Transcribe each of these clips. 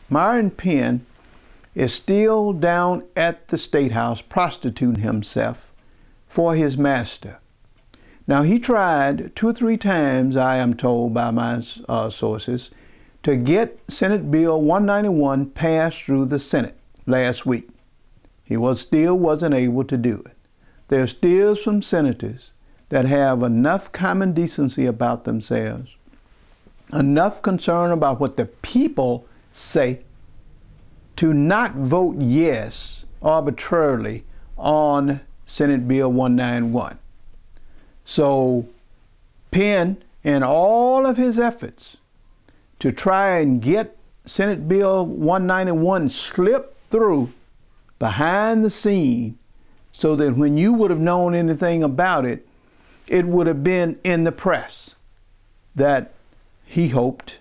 Myron Penn is still down at the State House prostituting himself for his master. Now, he tried 2 or 3 times, I am told by my sources, to get Senate Bill 191 passed through the Senate last week. He still wasn't able to do it. There's still some senators that have enough common decency about themselves, enough concern about what the people say, to not vote yes arbitrarily on Senate Bill 191. So Penn, in all of his efforts to try and get Senate Bill 191 slipped through behind the scene so that when you would have known anything about it, it would have been in the press that he hoped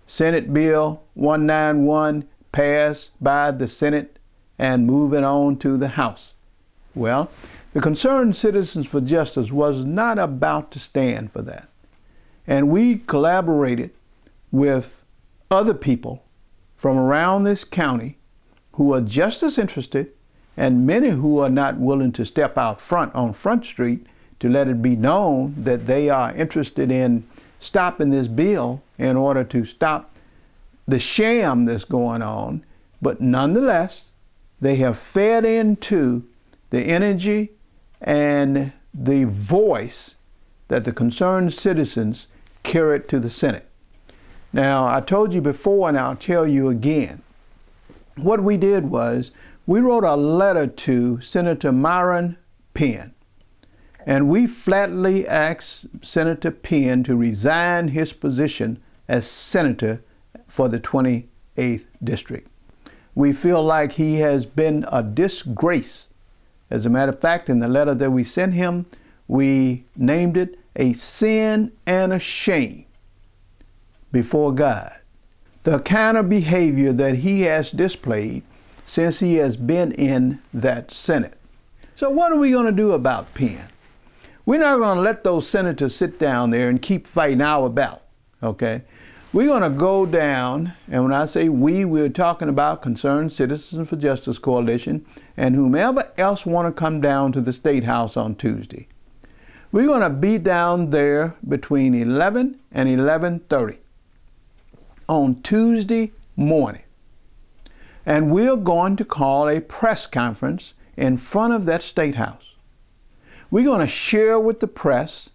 Senate Bill 191 passed by the Senate and moving on to the House. Well, the Concerned Citizens for Justice was not about to stand for that. And we collaborated with other people from around this county who are just as interested, and many who are not willing to step out front on Front Street to let it be known that they are interested in stopping this bill in order to stop the sham that's going on. But nonetheless, they have fed into the energy and the voice that the concerned citizens carried to the Senate. Now, I told you before, and I'll tell you again, what we did was we wrote a letter to Senator Myron Penn, and we flatly asked Senator Penn to resign his position as senator for the 28th District. We feel like he has been a disgrace. As a matter of fact, in the letter that we sent him, we named it a sin and a shame before God. The kind of behavior that he has displayed since he has been in that Senate. So what are we going to do about Penn? We're not going to let those senators sit down there and keep fighting our battle, okay? We're going to go down, and when I say we, we're talking about Concerned Citizens for Justice Coalition and whomever else want to come down to the State House on Tuesday. We're going to be down there between 11 and 11:30 on Tuesday morning. And we're going to call a press conference in front of that State House. We're going to share with the press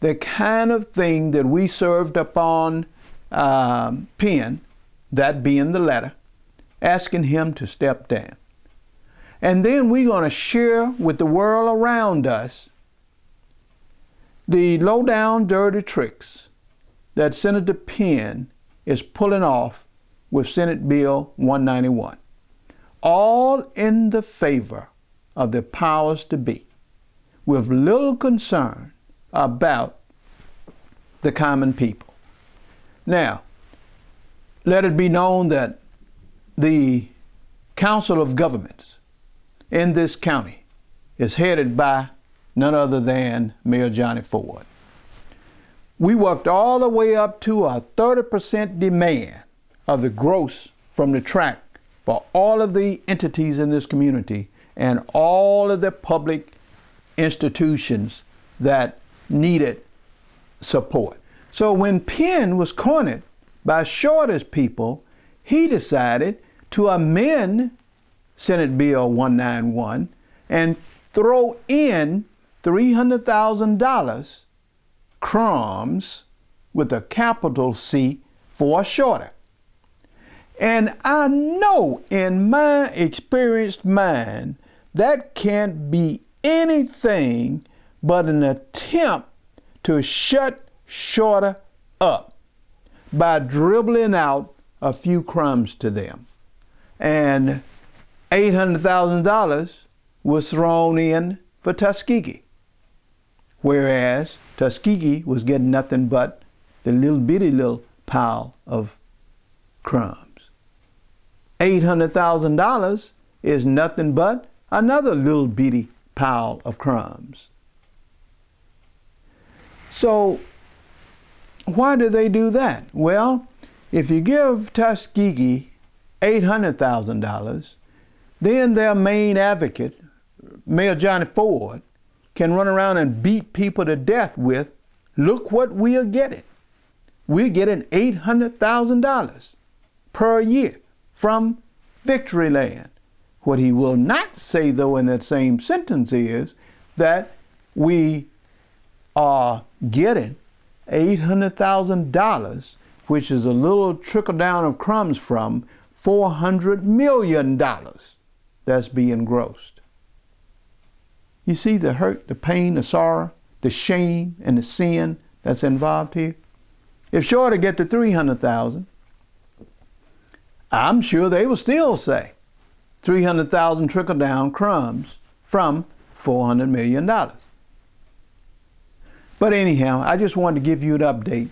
the kind of thing that we served upon Penn, that being the letter, asking him to step down. And then we're going to share with the world around us the low-down dirty tricks that Senator Penn is pulling off with Senate Bill 191, all in the favor of the powers to be, with little concern about the common people. Now, let it be known that the Council of Governments in this county is headed by none other than Mayor Johnny Ford. We worked all the way up to a 30% demand of the gross from the tract for all of the entities in this community and all of the public institutions that needed support. So when Penn was cornered by Shorter's people, he decided to amend Senate Bill 191 and throw in $300,000 crumbs with a capital C for Shorter. And I know in my experienced mind that can't be anything but an attempt to shut Shorter up by dribbling out a few crumbs to them. And $800,000 was thrown in for Tuskegee, whereas Tuskegee was getting nothing but the little bitty little pile of crumbs. $800,000 is nothing but another little bitty pile of crumbs. So why do they do that? Well, if you give Tuskegee $800,000, then their main advocate, Mayor Johnny Ford, can run around and beat people to death with, look what we are getting. We're getting $800,000 per year from Victory Land. What he will not say, though, in that same sentence is that we are getting $800,000, which is a little trickle down of crumbs from $400 million that's being grossed. You see the hurt, the pain, the sorrow, the shame, and the sin that's involved here? If Shorty get the $300,000, I'm sure they will still say 300,000 trickle down crumbs from $400 million. But anyhow, I just wanted to give you an update.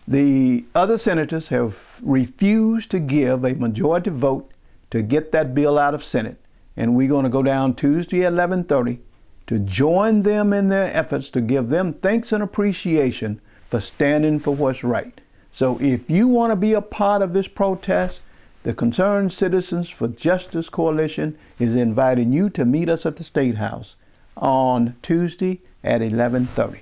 The other senators have refused to give a majority vote to get that bill out of Senate. And we're going to go down Tuesday at 11:30 to join them in their efforts to give them thanks and appreciation for standing for what's right. So if you want to be a part of this protest, the Concerned Citizens for Justice Coalition is inviting you to meet us at the State House on Tuesday at 11:30.